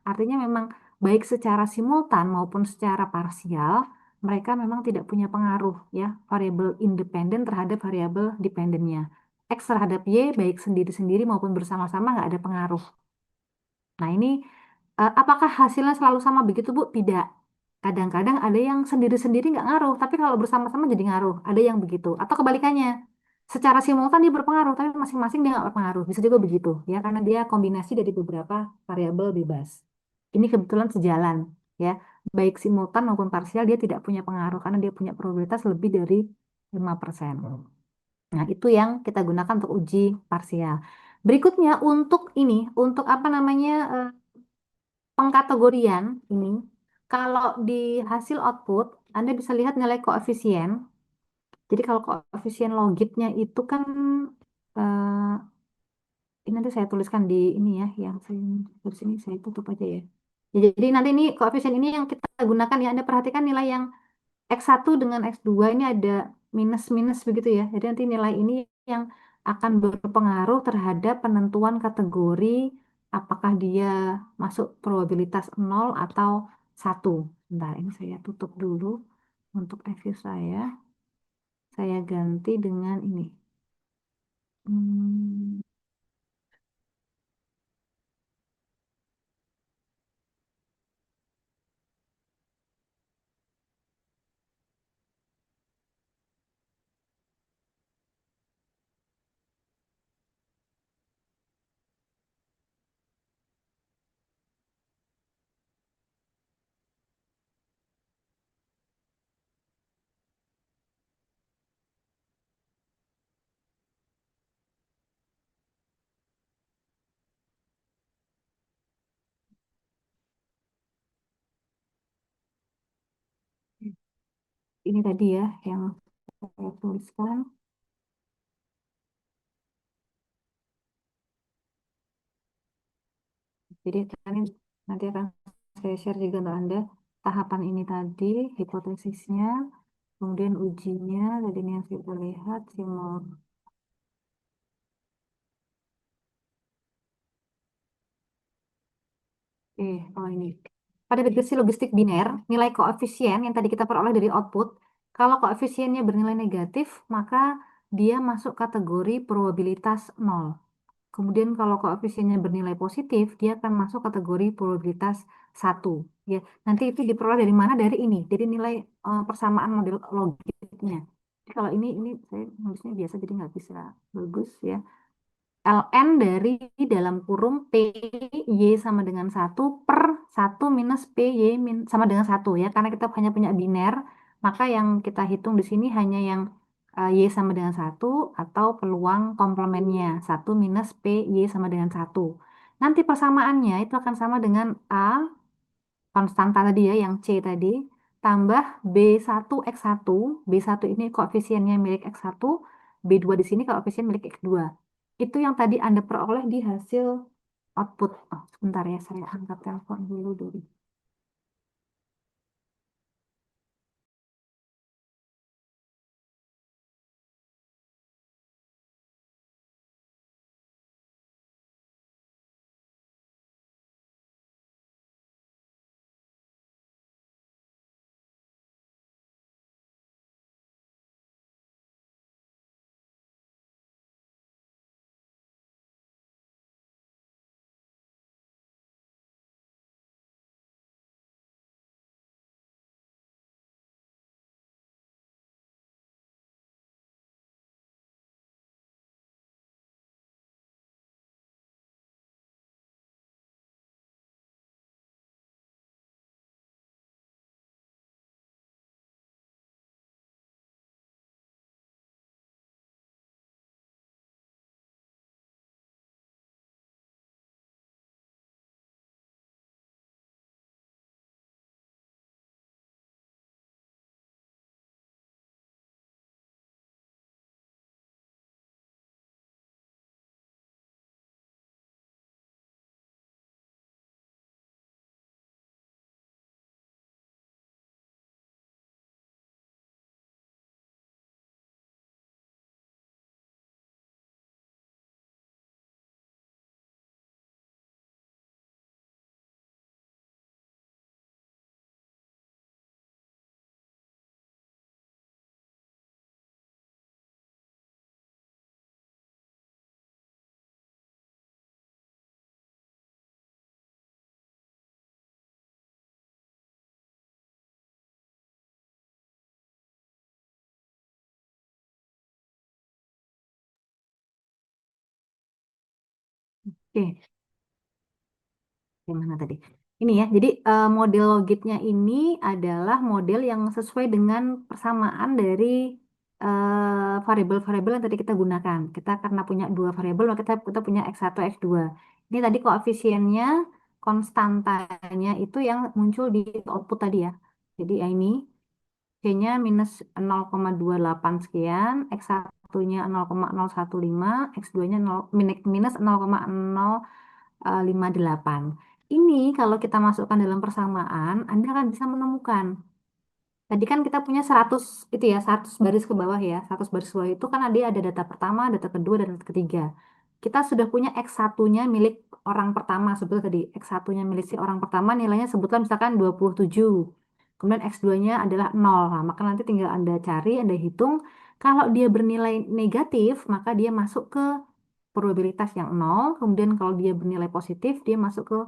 Artinya memang baik secara simultan maupun secara parsial, mereka memang tidak punya pengaruh ya, variabel independen terhadap variabel dependennya. X terhadap Y baik sendiri-sendiri maupun bersama-sama nggak ada pengaruh. Nah ini apakah hasilnya selalu sama begitu Bu? Tidak. Kadang-kadang ada yang sendiri-sendiri nggak ngaruh, tapi kalau bersama-sama jadi ngaruh. Ada yang begitu. Atau kebalikannya, secara simultan dia berpengaruh, tapi masing-masing dia nggak berpengaruh. Bisa juga begitu, ya, karena dia kombinasi dari beberapa variabel bebas. Ini kebetulan sejalan, ya. Baik simultan maupun parsial dia tidak punya pengaruh karena dia punya probabilitas lebih dari 5%. Nah, itu yang kita gunakan untuk uji parsial. Berikutnya untuk ini, untuk apa namanya pengkategorian ini, kalau di hasil output, Anda bisa lihat nilai koefisien. Jadi kalau koefisien logitnya itu kan, eh, ini nanti saya tuliskan di ini ya, yang saya di sini saya tutup aja ya. Ya, jadi nanti ini koefisien ini yang kita gunakan ya, Anda perhatikan nilai yang X1 dengan X2 ini ada minus-minus begitu ya. Jadi nanti nilai ini yang akan berpengaruh terhadap penentuan kategori apakah dia masuk probabilitas 0 atau 1. Bentar, ini saya tutup dulu untuk review saya. Saya ganti dengan ini. Hmm, ini tadi ya yang saya tuliskan. Jadi nanti akan saya share juga untuk Anda tahapan ini tadi, hipotesisnya, kemudian ujinya, tadi ini yang kita lihat, simul. Oh ini. Pada regresi logistik biner, nilai koefisien yang tadi kita peroleh dari output, kalau koefisiennya bernilai negatif, maka dia masuk kategori probabilitas 0. Kemudian kalau koefisiennya bernilai positif, dia akan masuk kategori probabilitas 1. Ya, nanti itu diperoleh dari mana? Dari ini, dari nilai persamaan model logistiknya. Kalau ini saya nulisnya biasa jadi nggak bisa bagus ya. Ln dari dalam kurung PY sama dengan 1/1 minus PY sama dengan 1 ya. Karena kita hanya punya biner, maka yang kita hitung di sini hanya yang Y sama dengan 1 atau peluang komplemennya 1 minus PY sama dengan 1. Nanti persamaannya itu akan sama dengan A, konstanta tadi ya, yang C tadi, tambah B1 X1. B1 ini koefisiennya milik X1, B2 di sini koefisien milik X2. Itu yang tadi Anda peroleh di hasil output. Oh, sebentar ya, saya angkat telepon dulu. Oke, gimana tadi? Ini ya, jadi model logitnya ini adalah model yang sesuai dengan persamaan dari variabel-variabel yang tadi kita gunakan. Kita karena punya dua variabel, maka kita punya X1, X2. Ini tadi koefisiennya, konstantanya itu yang muncul di output tadi ya. Jadi ya ini, C-nya minus 0,28 sekian, X1-nya 0,015, X2-nya minus 0,058. Ini kalau kita masukkan dalam persamaan, Anda akan bisa menemukan. Tadi kan kita punya 100 itu ya, 100 baris ke bawah ya. 100 baris ke bawah itu kan ada data pertama, data kedua, dan data ketiga. Kita sudah punya X1-nya milik orang pertama, sebut tadi. X1-nya milik si orang pertama nilainya sebutkan misalkan 27. Kemudian X2-nya adalah 0. Nah, maka nanti tinggal Anda cari, Anda hitung. Kalau dia bernilai negatif, maka dia masuk ke probabilitas yang nol. Kemudian kalau dia bernilai positif, dia masuk ke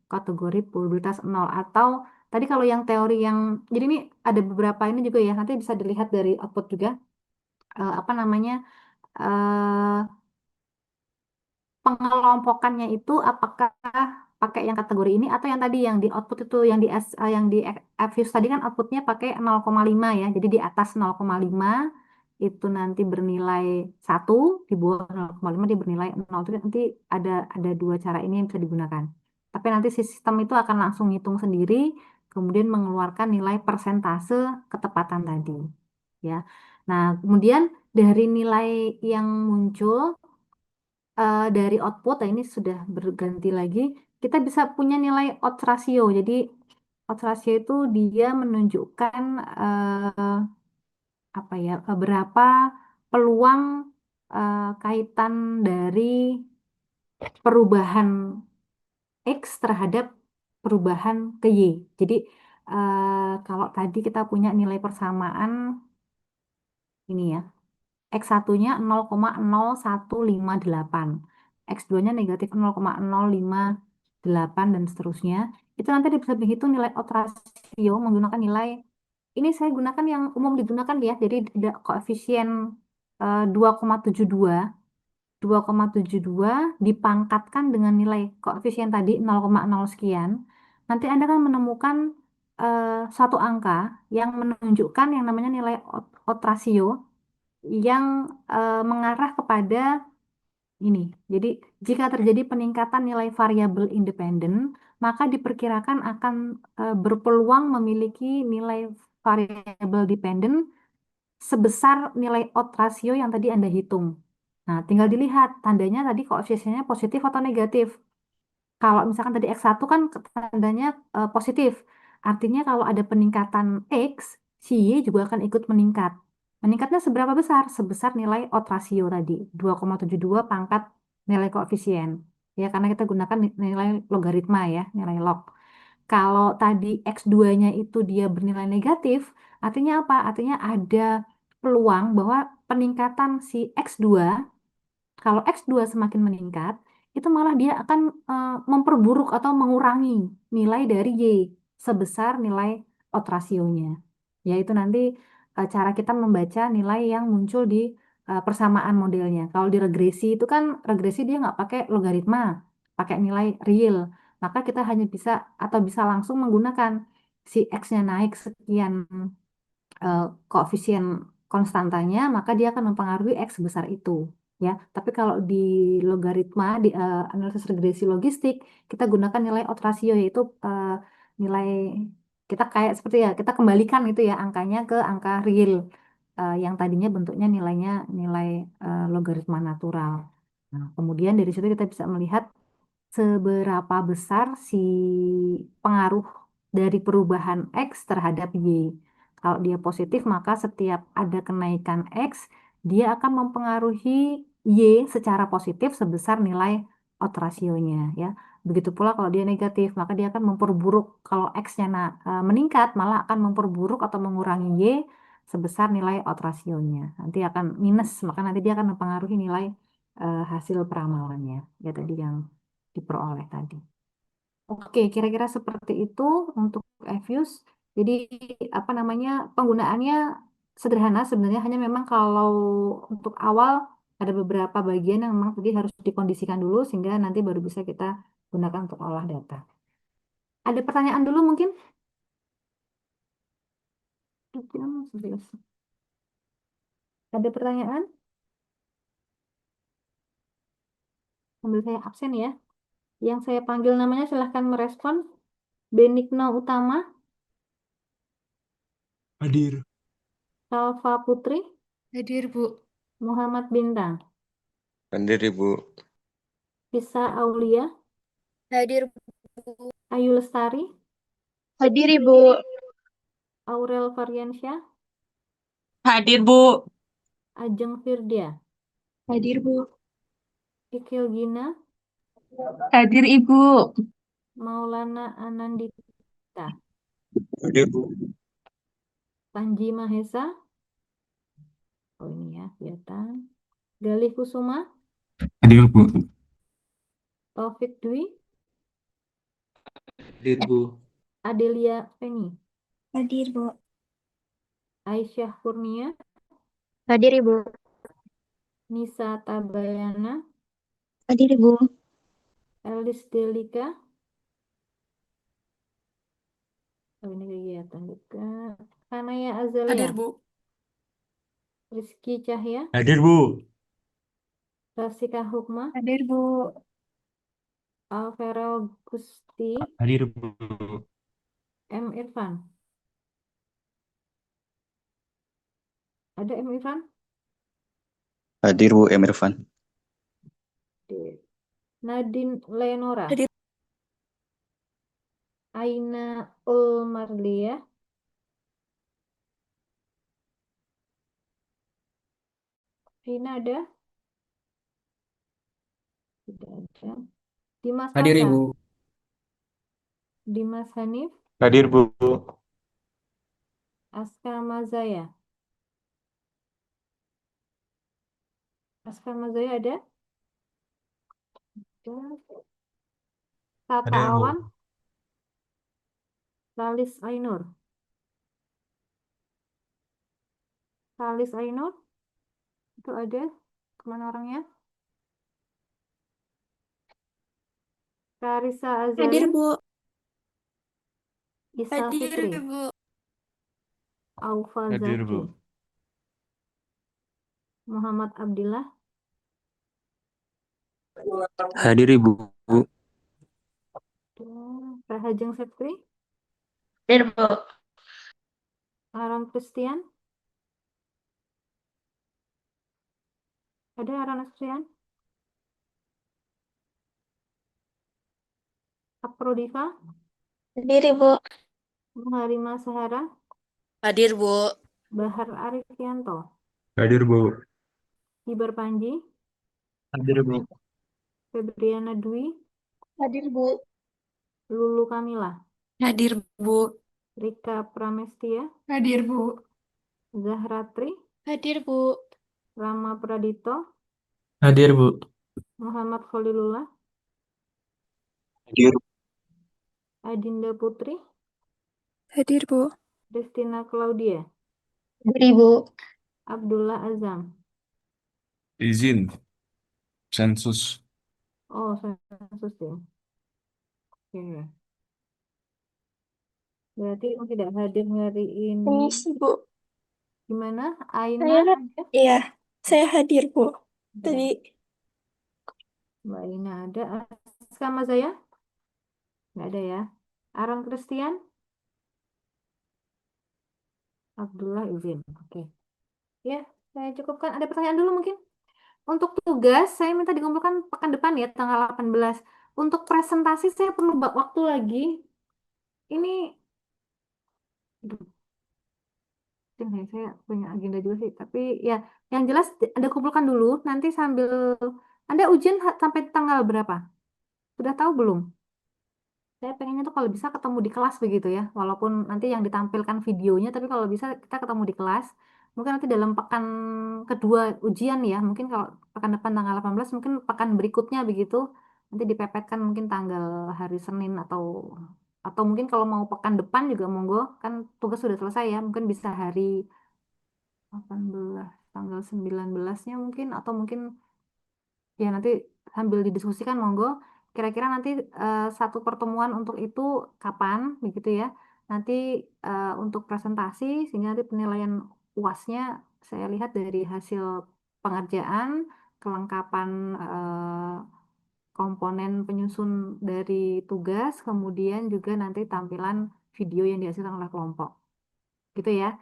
kategori probabilitas nol. Atau tadi kalau yang teori yang, jadi ini ada beberapa ini juga ya, nanti bisa dilihat dari output juga, apa namanya, eh, pengelompokannya itu apakah pakai yang kategori ini atau yang tadi yang di output itu yang di Fuse tadi kan outputnya pakai 0,5 ya. Jadi di atas 0,5 itu nanti bernilai 1, di bawah 0,5 dia bernilai 0. Itu nanti ada dua cara ini yang bisa digunakan. Tapi nanti sistem itu akan langsung ngitung sendiri kemudian mengeluarkan nilai persentase ketepatan tadi ya. Nah, kemudian dari nilai yang muncul dari output, nah ini sudah berganti lagi, kita bisa punya nilai odds ratio. Jadi odds ratio itu dia menunjukkan apa ya, berapa peluang kaitan dari perubahan X terhadap perubahan ke Y. Jadi kalau tadi kita punya nilai persamaan ini ya. X1-nya 0,0158, X2-nya negatif 0,058 dan seterusnya. Itu nanti bisa dihitung nilai odds ratio menggunakan nilai, ini saya gunakan yang umum digunakan ya, jadi ada koefisien 2,72. 2,72 dipangkatkan dengan nilai koefisien tadi 0,0 sekian. Nanti Anda akan menemukan suatu angka yang menunjukkan yang namanya nilai odds ratio yang mengarah kepada ini. Jadi, jika terjadi peningkatan nilai variabel independen, maka diperkirakan akan berpeluang memiliki nilai variabel dependen sebesar nilai odds ratio yang tadi Anda hitung. Nah, tinggal dilihat tandanya tadi koefisiennya positif atau negatif. Kalau misalkan tadi X1 kan tandanya positif. Artinya kalau ada peningkatan X, si Y juga akan ikut meningkat. Meningkatnya seberapa besar? Sebesar nilai odds ratio tadi, 2,72 pangkat nilai koefisien. Ya, karena kita gunakan nilai logaritma ya, nilai log. Kalau tadi X2-nya itu dia bernilai negatif, artinya apa? Artinya ada peluang bahwa peningkatan si X2, kalau X2 semakin meningkat, itu malah dia akan memperburuk atau mengurangi nilai dari Y sebesar nilai odds rasionya. Yaitu nanti cara kita membaca nilai yang muncul di persamaan modelnya. Kalau di regresi itu kan regresi dia nggak pakai logaritma, pakai nilai real. Maka kita hanya bisa atau bisa langsung menggunakan si X-nya naik sekian eh, koefisien konstantanya, maka dia akan mempengaruhi X sebesar itu. Ya, tapi kalau di logaritma, di analisis regresi logistik, kita gunakan nilai odds ratio, yaitu nilai kita kayak seperti ya, kita kembalikan itu ya angkanya ke angka real yang tadinya bentuknya nilainya nilai logaritma natural. Nah, kemudian dari situ kita bisa melihat seberapa besar si pengaruh dari perubahan X terhadap Y. Kalau dia positif, maka setiap ada kenaikan X, dia akan mempengaruhi Y secara positif sebesar nilai odds rasionya, ya. Begitu pula kalau dia negatif, maka dia akan memperburuk. Kalau X-nya meningkat, malah akan memperburuk atau mengurangi Y sebesar nilai odds rasionya. Nanti akan minus, maka nanti dia akan mempengaruhi nilai hasil peramalannya. Ya tadi yang diperoleh tadi. Oke, kira-kira seperti itu untuk Evius. Jadi apa namanya penggunaannya sederhana sebenarnya, hanya memang kalau untuk awal Ada beberapa bagian yang memang tadi harus dikondisikan dulu sehingga nanti baru bisa kita gunakan untuk olah data. Ada pertanyaan dulu mungkin? Jam 11. Ada pertanyaan? Sambil saya absen ya. Yang saya panggil namanya silahkan merespon. Benigno Utama, Hadir. Salva Putri, Hadir, Bu. Muhammad Bintang, Hadir Ibu. Fisa Aulia, Hadir, Bu. Ayu Lestari, Hadir, Ibu. Aurel Variansyah, Hadir, Bu. Ajeng Firdia, Hadir, Bu. Ikil Gina, Hadir, Ibu. Maulana Anandita, Hadir Bu. Panji Mahesa, oh ini ya, kelihatan. Galih Kusuma, Hadir, Bu. Taufik Dwi, Hadir, Bu. Adelia Feni, Hadir, Bu. Aisyah Kurnia, Hadir, Ibu. Nisa Tabayana, Hadir, Ibu. Elis Delika, oh ini kegiatan juga. Kanaya Azalia, Hadir, Bu. Rizky Cahya, Hadir, Bu. Rasika Hukma, Hadir, Bu. Alvaro Gusti, Hadir, Bu. M. Irfan. Ada M. Irfan? Hadir Bu M. Irfan. Oke. Nadine Leonora, Hadir. Aina Ulmarlia, Rina ada? Tidak ada. Dimas Hadir, Masa, Ibu. Dimas Hanif, Hadir, Bu. Aska Mazaya. Aska Mazaya ada? Ada. Tata Hadir, Bu. Awan, Lalis Ainur. Lalis Ainur, itu ada? Kemana orangnya? Karisa Hadir, Azarin, Bu. Isa Fitri, Bu. Aufa Hadir, Zaki, Bu. Muhammad Abdillah, Hadir Ibu. Rahajeng Septri, Hadir, Bu. Aaron Christian, ada Aaron Christian, Aprodiva, Hadir, Ibu. Muharima Sahara, Hadir, Bu. Bahar Arifianto, Hadir, Bu. Ibar Panji, Hadir, Bu. Febriana Dwi, Hadir, Bu. Lulu Kamila, Hadir, Bu. Rika Pramestia, Hadir, Bu. Zahra Tri, Hadir, Bu. Rama Pradito, Hadir, Bu. Muhammad Khalilullah, Hadir. Adinda Putri, Hadir, Bu. Destina Claudia, Hadir, Ibu. Abdullah Azam. Izin. Sensus. Oh, sensus ya. Oke. Berarti yang tidak hadir hari ini Permisi, Bu. gimana? Aina Saya, ada? iya, saya hadir, Bu. Tadi, Mbak Aina ada. Sama saya? Nggak ada ya. Aaron Christian? Abdullah izin. Oke. Ya, saya cukupkan. Ada pertanyaan dulu mungkin? Untuk tugas, saya minta dikumpulkan pekan depan ya, tanggal 18. Untuk presentasi, saya perlu waktu lagi. Ini, aduh, saya punya agenda juga sih. Tapi ya, yang jelas Anda kumpulkan dulu. Nanti sambil, Anda ujian sampai tanggal berapa? Sudah tahu belum? Saya pengennya tuh kalau bisa ketemu di kelas begitu ya. Walaupun nanti yang ditampilkan videonya, tapi kalau bisa kita ketemu di kelas. Mungkin nanti dalam pekan kedua ujian ya. Mungkin kalau pekan depan tanggal 18, mungkin pekan berikutnya begitu. Nanti dipepetkan mungkin tanggal hari Senin atau mungkin kalau mau pekan depan juga monggo. Kan tugas sudah selesai ya. Mungkin bisa hari 18 tanggal 19-nya mungkin, atau mungkin ya nanti sambil didiskusikan monggo. Kira-kira nanti satu pertemuan untuk itu kapan begitu ya. Nanti untuk presentasi sehingga nanti penilaian UAS-nya saya lihat dari hasil pengerjaan, kelengkapan komponen penyusun dari tugas, kemudian juga nanti tampilan video yang dihasilkan oleh kelompok. Gitu ya.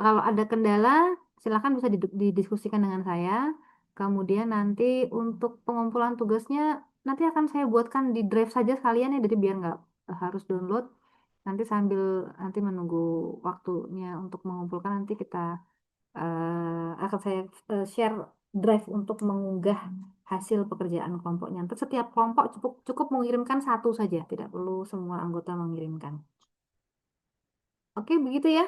Kalau ada kendala, silakan bisa didiskusikan dengan saya. Kemudian nanti untuk pengumpulan tugasnya, nanti akan saya buatkan di drive saja sekalian ya, jadi biar nggak harus download. Nanti sambil nanti menunggu waktunya untuk mengumpulkan, nanti kita akan saya share drive untuk mengunggah hasil pekerjaan kelompoknya. Nanti setiap kelompok cukup mengirimkan satu saja, tidak perlu semua anggota mengirimkan. Oke, begitu ya.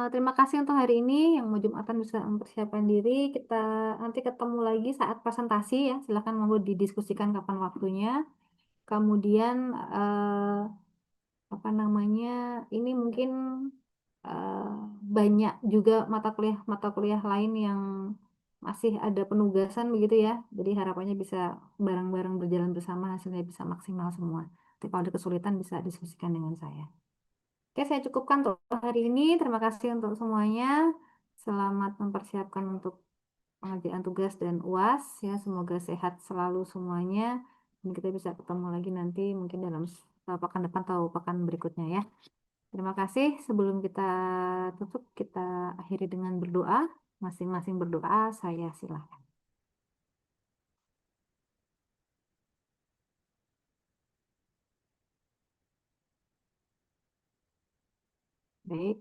Terima kasih untuk hari ini. Yang mau Jumatan bisa mempersiapkan diri. Kita nanti ketemu lagi saat presentasi ya. Silakan mau didiskusikan kapan waktunya. Kemudian apa namanya? Ini mungkin eh, banyak juga mata kuliah lain yang masih ada penugasan begitu ya. Jadi harapannya bisa bareng-bareng berjalan bersama, hasilnya bisa maksimal semua. Tapi kalau ada kesulitan bisa diskusikan dengan saya. Oke, saya cukupkan untuk hari ini. Terima kasih untuk semuanya. Selamat mempersiapkan untuk pengerjaan tugas dan UAS ya. Semoga sehat selalu semuanya. Dan kita bisa ketemu lagi nanti mungkin dalam pekan depan atau pekan berikutnya ya. Terima kasih. Sebelum kita tutup, kita akhiri dengan berdoa. Masing-masing berdoa, saya silakan. Baik,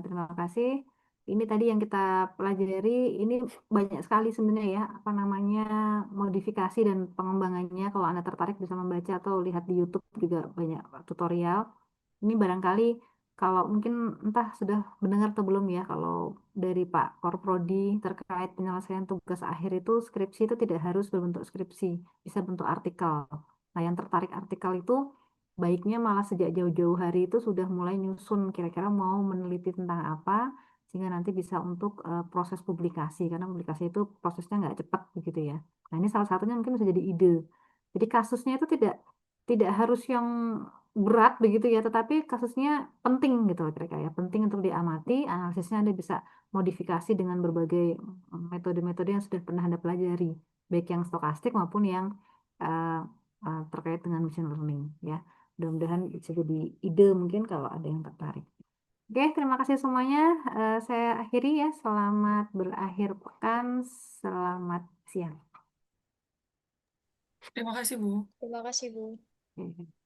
terima kasih. Ini tadi yang kita pelajari, ini banyak sekali sebenarnya ya, apa namanya, modifikasi dan pengembangannya. Kalau Anda tertarik bisa membaca atau lihat di YouTube juga banyak tutorial. Ini barangkali kalau mungkin entah sudah mendengar atau belum ya, kalau dari Pak Korprodi terkait penyelesaian tugas akhir itu, skripsi itu tidak harus berbentuk skripsi, bisa bentuk artikel. Nah, yang tertarik artikel itu baiknya malah sejak jauh-jauh hari itu sudah mulai nyusun kira-kira mau meneliti tentang apa, sehingga nanti bisa untuk proses publikasi, karena publikasi itu prosesnya nggak cepat begitu ya. Nah, ini salah satunya mungkin bisa jadi ide. Jadi kasusnya itu tidak tidak harus yang berat begitu ya, tetapi kasusnya penting gitu loh kira-kira ya, penting untuk diamati, analisisnya Anda bisa modifikasi dengan berbagai metode-metode yang sudah pernah Anda pelajari, baik yang stokastik maupun yang eh, terkait dengan machine learning ya. Mudah-mudahan bisa jadi ide mungkin kalau ada yang tertarik. Oke, terima kasih semuanya. Saya akhiri ya. Selamat berakhir pekan. Selamat siang. Terima kasih, Bu. Terima kasih, Bu. Oke.